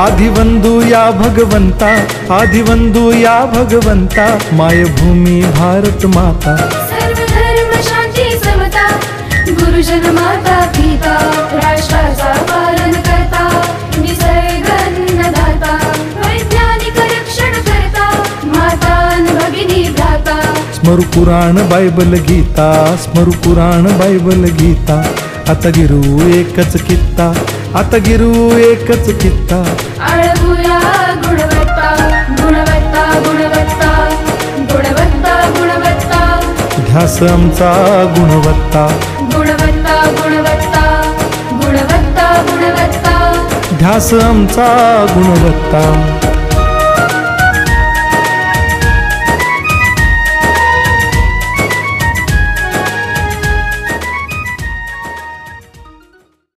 आदिवंदू या भगवंता, आदिवंदू या भगवंता, मायभूमी भारत माता। सर्व धर्म शांती समता, गुरुजन माता पिता, राष्ट्राचा पालन करता, निसर्ग अन्नदाता, वैज्ञानिक रक्षण करता, माता न भगिनी भ्राता। स्मरू पुराण बायबल गीता, स्मरू पुराण बायबल गीता, आता गिरू एकच कित्ता, आता गिरू एकच कित्ता। आळवूया गुणवत्ता, गुणवत्ता, गुणवत्ता, गुणवत्ता, गुणवत्ता, ध्यास आमचा गुणवत्ता, गुणवत्ता, गुणवत्ता, गुणवत्ता, गुणवत्ता, ध्यास आमचा गुणवत्ता।